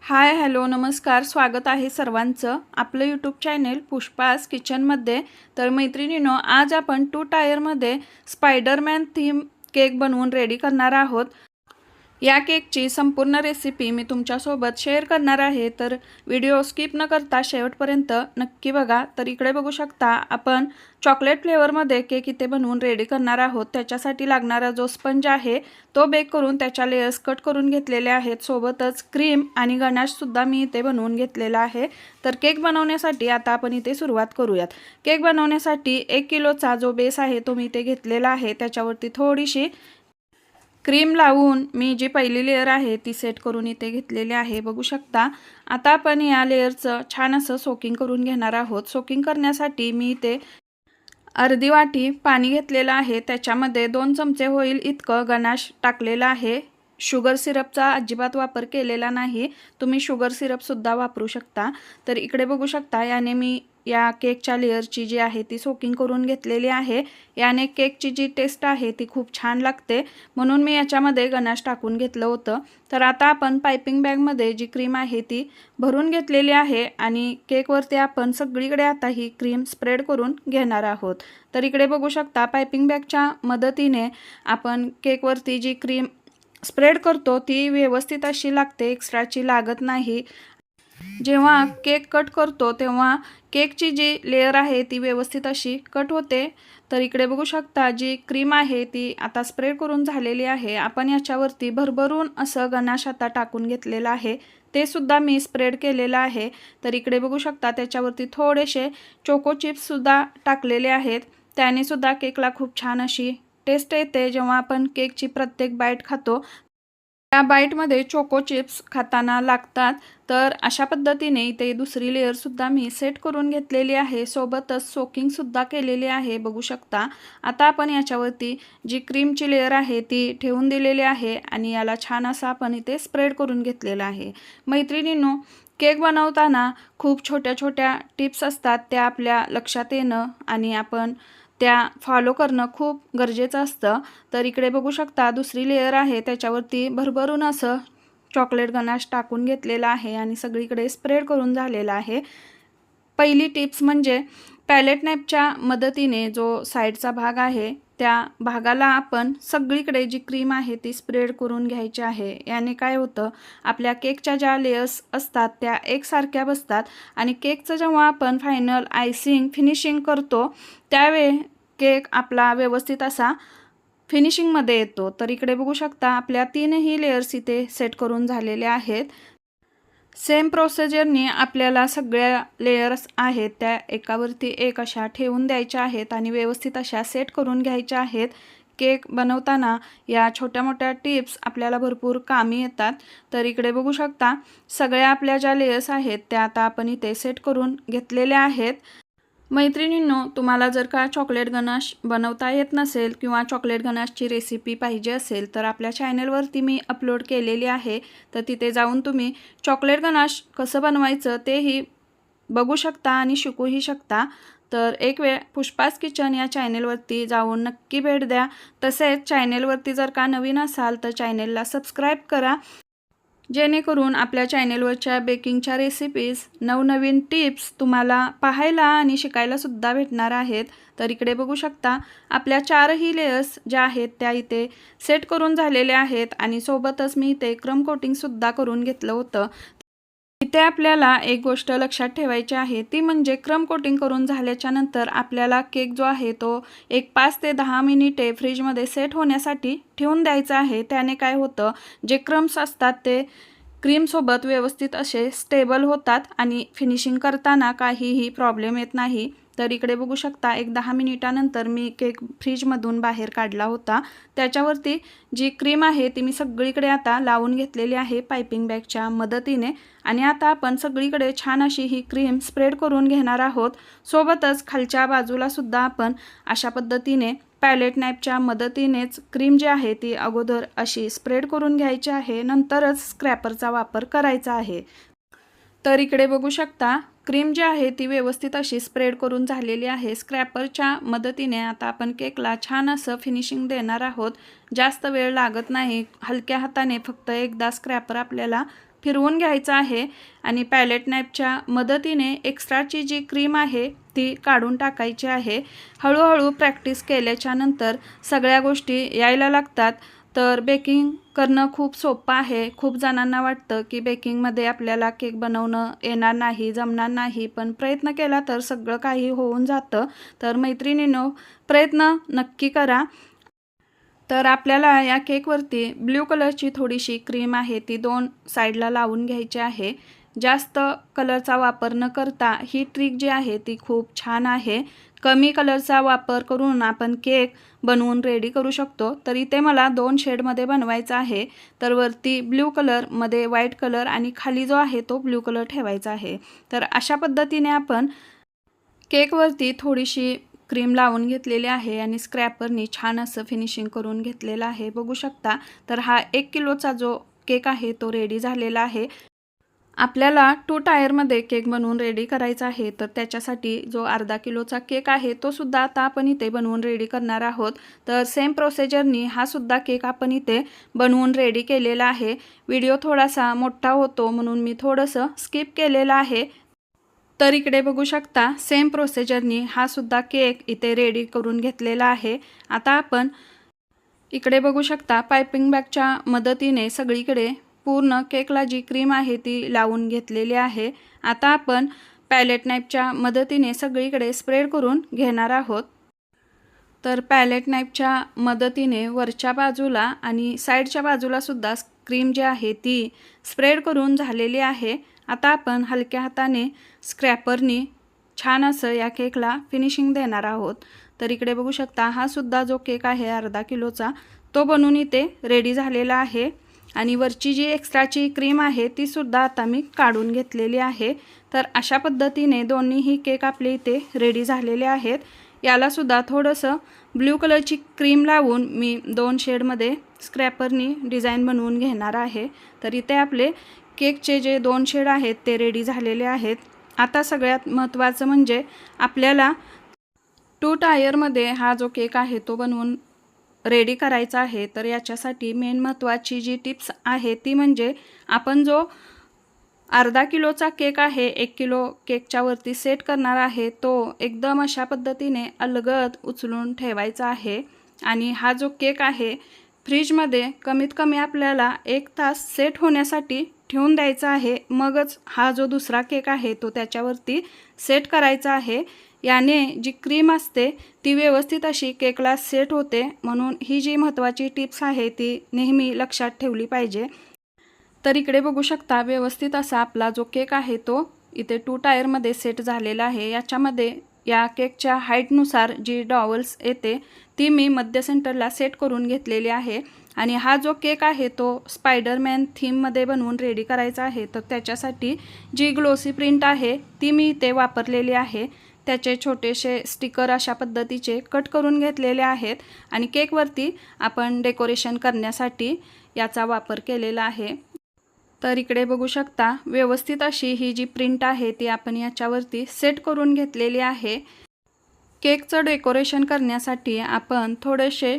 Hi hello नमस्कार, स्वागत आहे सर्वांचं आपलं यूट्यूब चॅनेल पुष्पास किचनमध्ये। तर मैत्रिणींनो, आज आपण 2 टायरमध्ये स्पायडरमॅन थीम केक बनवून रेडी करणार आहोत। या केकची संपूर्ण रेसिपी मी तुमच्यासोबत शेअर करणार आहे, तर व्हिडिओ स्किप न करता शेवटपर्यंत नक्की बघा। तर इकडे बघू शकता आपण चॉकलेट फ्लेवरमध्ये केक इथे बनवून रेडी करणार आहोत। त्याच्यासाठी लागणारा जो स्पंज आहे तो बेक करून त्याच्या लेयर्स कट करून घेतलेले आहेत। सोबतच क्रीम आणि गनाश सुद्धा मी इथे बनवून घेतलेला आहे। तर केक बनवण्यासाठी आता आपण इथे सुरुवात करूयात। केक बनवण्यासाठी 1 किलोचा जो बेस आहे तो मी इथे घेतलेला आहे। त्याच्यावरती थोडीशी क्रीम लावून मी जी पहिली लेयर आहे ती सेट करून इथे घेतलेली आहे, बघू शकता। आता आपण या लेयरचं छान असं सोकिंग करून घेणार आहोत। सोकिंग करण्यासाठी मी इथे अर्धी वाटी पाणी घेतलेलं आहे। त्याच्यामध्ये 2 चमचे होईल इतकं गनाश टाकलेलं आहे। शुगर सिरपचा अजिबात वापर केलेला नाही, तुम्ही शुगर सिरप सुद्धा वापरू शकता। तर इकडे बघू शकता, याने मी या केकच्या लेयरची जी आहे ती सोकिंग करून घेतलेली आहे। याने केकची जी टेस्ट आहे ती खूप छान लागते, म्हणून मी याच्यामध्ये गनाश टाकून घेतलं होतं। तर आता आपण पाइपिंग बॅगमध्ये जी क्रीम आहे ती भरून घेतलेली आहे आणि केकवरती आपण सगळीकडे आता ही क्रीम स्प्रेड करून घेणार आहोत। तर इकडे बघू शकता, पाइपिंग बॅगच्या मदतीने आपण केकवरती जी क्रीम स्प्रेड करतो ती व्यवस्थित अशी लागते, एक्स्ट्राची लागत नाही। जेव्हा केक कट करतो तेव्हा केकची जी लेयर आहे ती व्यवस्थित अशी कट होते। तर इकडे बघू शकता, जी क्रीम आहे ती आता स्प्रेड करून झालेली आहे। आपण याच्यावरती भरभरून असं गनाश आता टाकून घेतलेलं आहे, ते सुद्धा मी स्प्रेड केलेलं आहे। तर इकडे बघू शकता, त्याच्यावरती थोडेसे चोको चिप्स सुद्धा टाकलेले आहेत, त्याने सुद्धा केकला खूप छान अशी टेस्ट येते। जेव्हा आपण केकची प्रत्येक बाईट खातो त्या बाईटमध्ये चोको चिप्स खाताना लागतात। तर अशा पद्धतीने इथे दुसरी लेयर सुद्धा मी सेट करून घेतलेली आहे, सोबतच सोकिंग सुद्धा केलेली आहे, बघू शकता। आता आपण याच्यावरती जी क्रीमची लेयर आहे ती ठेवून दिलेली आहे आणि याला छान असं आपण इथे स्प्रेड करून घेतलेलं आहे। मैत्रिणींनो, केक बनवताना खूप छोट्या छोट्या टिप्स असतात, त्या आपल्या लक्षात येणं आणि आपण त्या फॉलो करणं खूप गरजेचं असतं। तर इकडे बघू शकता, दुसरी लेयर आहे त्याच्यावरती भरभरून असं चॉकलेट गनाश टाकून घेतलेला आहे आणि सगळीकडे स्प्रेड करून झालेला आहे। पहिली टिप्स म्हणजे पॅलेट नाईफच्या मदतीने जो साईडचा भाग आहे त्या भागाला आपण सगळीकडे जी क्रीम आहे ती स्प्रेड करून घ्यायची आहे। याने काय होतं, आपल्या केकच्या ज्या लेयर्स असतात त्या एकसारख्या बसतात आणि केकचं जेव्हा आपण फायनल आयसिंग फिनिशिंग करतो त्यावेळी केक आपला व्यवस्थित असा फिनिशिंगमध्ये येतो। तर इकडे बघू शकता, आपल्या 3ही लेयर्स इथे सेट करून झालेल्या आहेत। सेम प्रोसिजरने आपल्याला सगळ्या लेयर्स आहेत त्या एकावरती एक अशा ठेवून द्यायच्या आहेत आणि व्यवस्थित अशा सेट करून घ्यायच्या आहेत। केक बनवताना या छोट्या मोठ्या टिप्स आपल्याला भरपूर कामी येतात। तर इकडे बघू शकता, सगळ्या आपल्या ज्या लेयर्स आहेत त्या आता आपण इथे सेट करून घेतलेल्या आहेत। मैत्रिणींनो, तुम्हाला जर का चॉकलेट गनाश बनवता येत नसेल किंवा चॉकलेट गनाशची रेसिपी पाहिजे असेल तर आपल्या चॅनलवरती मी अपलोड केलेली आहे, तर तिथे जाऊन तुम्ही चॉकलेट गनाश कसं बनवायचं तेही बघू शकता आणि शिकूही शकता। तर एक वेळ पुष्पास किचन या चॅनलवरती जाऊन नक्की भेट द्या। तसेच चॅनलवरती जर का नवीन असाल तर चॅनलला सबस्क्राईब करा, जेणेकरून आपल्या चॅनलवरच्या बेकिंगच्या रेसिपीज, नवनवीन टिप्स तुम्हाला पाहायला आणि शिकायला सुद्धा भेटणार आहेत। तर इकडे बघू शकता, आपल्या 4ही लेयर्स ज्या आहेत त्या इथे सेट करून झालेल्या आहेत आणि सोबतच मी इथे क्रम कोटिंग सुद्धा करून घेतलं होतं। इथे आपल्याला एक गोष्ट लक्षात ठेवायची आहे, ती म्हणजे क्रम कोटिंग करून झाल्याच्या नंतर आपल्याला केक जो आहे तो एक 5 ते 10 मिनिटे फ्रीजमध्ये सेट होण्यासाठी ठेवून द्यायचा आहे। त्याने काय होतं, जे क्रम्स असतात ते क्रीमसोबत व्यवस्थित असे स्टेबल होतात आणि फिनिशिंग करताना काहीही प्रॉब्लेम येत नाही। तर इकडे बघू शकता, एक 10 मिनिटानंतर मी केक फ्रीजमधून बाहेर काढला होता। त्याच्यावरती जी क्रीम आहे ती मी सगळीकडे आता लावून घेतलेली आहे पाइपिंग बॅगच्या मदतीने आणि आता आपण सगळीकडे छान अशी ही क्रीम स्प्रेड करून घेणार आहोत। सोबतच खालच्या बाजूला सुद्धा आपण अशा पद्धतीने पॅलेट नाईफच्या मदतीनेच क्रीम जी आहे ती अगोदर अशी स्प्रेड करून घ्यायची आहे, नंतरच स्क्रॅपरचा वापर करायचा आहे। तर इकडे बघू शकता, क्रीम जी आहे ती व्यवस्थित अशी स्प्रेड करून झालेली आहे। स्क्रॅपरच्या मदतीने आता आपण केकला छान असं फिनिशिंग देणार आहोत। जास्त वेळ लागत नाही, हलक्या हाताने फक्त एकदा स्क्रॅपर आपल्याला फिरवून घ्यायचं आहे आणि पॅलेट नाईफच्या मदतीने एक्स्ट्राची जी क्रीम आहे ती काढून टाकायची आहे। हळूहळू प्रॅक्टिस केल्याच्या नंतर सगळ्या गोष्टी यायला लागतात, तर बेकिंग करणं खूप सोपं आहे। खूप जणांना वाटतं की बेकिंगमध्ये आपल्याला केक बनवणं येणार नाही, जमणार नाही, पण प्रयत्न केला तर सगळं काही होऊन जातं। तर मैत्रिणींनो, प्रयत्न नक्की करा। तर आपल्याला या केकवरती ब्ल्यू कलरची थोडीशी क्रीम आहे ती 2 साईडला लावून घ्यायची आहे। जास्त कलरचा वापर न करता ही ट्रिक जी आहे ती खूप छान आहे। कमी कलरचा वापर करून आपण केक बनवून रेडी करू शकतो। तर इथे मला 2 शेडमध्ये बनवायचा आहे, तर वरती ब्ल्यू कलरमध्ये व्हाईट कलर आणि खाली जो आहे तो ब्ल्यू कलर ठेवायचा आहे। तर अशा पद्धतीने आपण केकवरती थोडीशी क्रीम लावून घेतलेली आहे आणि स्क्रॅपरनी छान असं फिनिशिंग करून घेतलेलं आहे, बघू शकता। तर हा 1 किलोचा जो केक आहे तो रेडी झालेला आहे। आपल्याला 2 टायरमध्ये केक बनवून रेडी करायचा आहे, तर त्याच्यासाठी जो अर्धा किलोचा केक आहे तो सुद्धा आता आपण इथे बनवून रेडी करणार आहोत। तर सेम प्रोसिजरनी हा सुद्धा केक आपण इथे बनवून रेडी केलेला आहे। व्हिडिओ थोडासा मोठा होतो म्हणून मी थोडंसं स्किप केलेलं आहे। तर इकडे बघू शकता सेम प्रोसिजरनी हा सुद्धा केक इथे रेडी करून घेतलेला आहे। आता आपण इकडे बघू शकता पायपिंग बॅगच्या मदतीने सगळीकडे पूर्ण केकला जी क्रीम आहे ती लावून घेतलेली आहे। आता आपण पॅलेट नाईफच्या मदतीने सगळीकडे स्प्रेड करून घेणार आहोत। तर पॅलेट नाईफच्या मदतीने वरच्या बाजूला आणि साईडच्या बाजूला सुद्धा क्रीम जी आहे ती स्प्रेड करून झालेली आहे। आता आपण हलक्या हाताने स्क्रॅपरनी छान असं या केकला फिनिशिंग देणार आहोत। तर इकडे बघू शकता हा सुद्धा जो केक आहे अर्धा किलोचा तो बनवून इथे रेडी झालेला आहे आणि वरची जी एक्स्ट्राची क्रीम आहे ती सुद्धा आता मी काढून घेतलेली आहे। तर अशा पद्धतीने दोन्हीही केक आपले इथे रेडी झालेले आहेत। याला सुद्धा थोडंसं ब्ल्यू कलरची क्रीम लावून मी 2 शेडमध्ये स्क्रॅपरनी डिझाईन बनवून घेणार आहे। तर इथे आपले केकचे जे 2 शेड आहेत ते रेडी झालेले आहेत। आता सगळ्यात महत्त्वाचं म्हणजे आपल्याला 2 टायरमध्ये हा जो केक आहे तो बनवून रेडी करायचा आहे। तर याच्यासाठी मेन महत्त्वाची जी टिप्स आहे ती म्हणजे आपण जो अर्धा किलोचा केक आहे 1 किलो केकच्या वरती सेट करणार आहे तो एकदम अशा पद्धतीने अलगद उचलून ठेवायचा आहे आणि हा जो केक आहे फ्रीजमध्ये कमीत कमी आपल्याला 1 तास सेट होण्यासाठी ठेवून द्यायचा आहे। मगच हा जो दुसरा केक आहे तो त्याच्यावरती सेट करायचा आहे। याने जी क्रीम असते ती व्यवस्थित अशी केकला सेट होते, म्हणून ही जी महत्त्वाची टिप्स आहे ती नेहमी लक्षात ठेवली पाहिजे। तर इकडे बघू शकता व्यवस्थित असा आपला जो केक आहे तो इथे 2 टायरमध्ये सेट झालेला आहे। याच्यामध्ये या केकच्या हाईटनुसार जी डॉवल्स येते ती मी मध्य सेंटरला सेट करून घेतलेली आहे आणि हा जो केक आहे तो स्पायडरमॅन थीममध्ये बनवून रेडी करायचा आहे। तर त्याच्यासाठी जी ग्लोसी प्रिंट आहे ती मी इथे वापरलेली आहे। त्याचे छोटेसे स्टिकर अशा पद्धतीचे कट करून घेतलेले आहेत आणि केकवरती आपण डेकोरेशन करण्यासाठी याचा वापर केलेला आहे। तर इकडे बघू शकता व्यवस्थित अशी ही जी प्रिंट आहे ती आपण याच्यावरती सेट करून घेतलेली आहे। केकचं डेकोरेशन करण्यासाठी आपण थोडेसे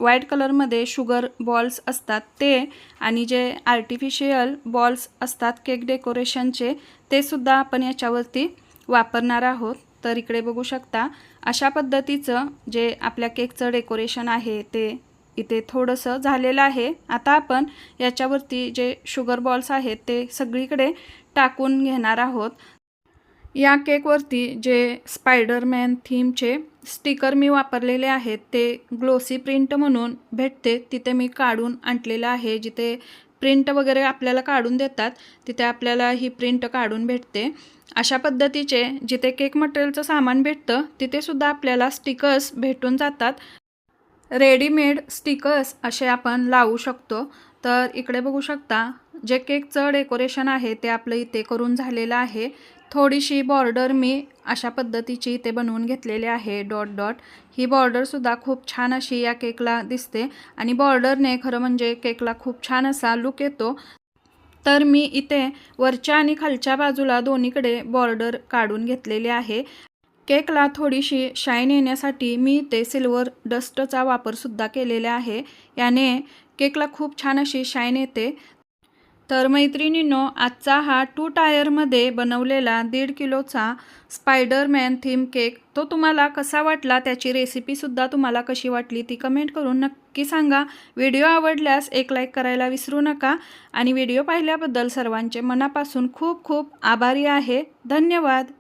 व्हाईट कलरमध्ये शुगर बॉल्स असतात ते आणि जे आर्टिफिशियल बॉल्स असतात केक डेकोरेशनचे ते सुद्धा आपण याच्यावरती वापरणार आहोत। तर इकडे बघू शकता अशा पद्धतीचं जे आपल्या केकचं डेकोरेशन आहे ते इथे थोडंसं झालेलं आहे। आता आपण याच्यावरती जे शुगर बॉल्स आहेत ते सगळीकडे टाकून घेणार आहोत। या केकवरती जे स्पायडरमॅन थीमचे स्टिकर मी वापरलेले आहेत ते ग्लोसी प्रिंट म्हणून भेटते तिथे मी काढून आणलेलं आहे। जिथे प्रिंट वगैरे आपल्याला काढून देतात तिथे आपल्याला ही प्रिंट काढून भेटते। अशा पद्धतीचे जिथे केक मटेरियलचं सामान भेटतं तिथे सुद्धा आपल्याला स्टिकर्स भेटून जातात। रेडीमेड स्टिकर्स असे आपण लावू शकतो। तर इकडे बघू शकता जे केकचं डेकोरेशन आहे ते आपलं इथे करून झालेलं आहे। थोडीशी बॉर्डर मी अशा पद्धतीची इथे बनवून घेतलेली आहे डॉट डॉट। ही बॉर्डरसुद्धा खूप छान अशी या केकला दिसते आणि बॉर्डरने खरं म्हणजे केकला खूप छान असा लुक येतो। तर मी इथे वरच्या आणि खालच्या बाजूला दोन्हीकडे बॉर्डर काढून घेतलेली आहे। केकला थोडीशी शाईन येण्यासाठी मी इथे सिल्वर डस्टचा वापरसुद्धा केलेला आहे। याने केकला खूप छान अशी शाईन येते। तर मैत्रिणींनो, आजचा हा 2 टायरमध्ये बनवलेला 1.5 किलोचा स्पायडरमॅन थीम केक तो तुम्हाला कसा वाटला, त्याची रेसिपीसुद्धा तुम्हाला कशी वाटली ती कमेंट करून नक्की सांगा. व्हिडिओ आवडल्यास एक लाईक करायला विसरू नका आणि व्हिडिओ पाहिल्याबद्दल सर्वांचे मनापासून खूप खूप आभारी आहे. धन्यवाद.